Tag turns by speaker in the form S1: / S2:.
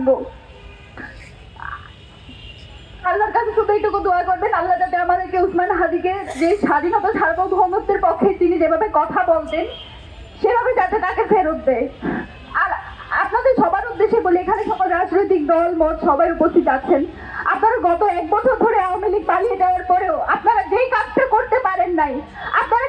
S1: আনবো। আল্লাহর কাছে শুধু এইটুকু দোয়া করবেন, আল্লাহ যাতে আমাদেরকে উসমান হাদিকে যে স্বাধীনতা সার্বভৌমত্বের পক্ষে তিনি যেভাবে কথা বলতেন সেভাবে যাতে তাকে ফেরত দেয়। আর আপনাদের সবার উদ্দেশ্যে বলি, এখানে সকল রাজনৈতিক দল মত সবাই উপস্থিত আছেন। আপনারা গত 1 বছর ধরে আওয়ামী লীগ পালিয়ে যাওয়ার পরেও আপনারা যেই কাজটা করতে পারেন নাই, আপনারা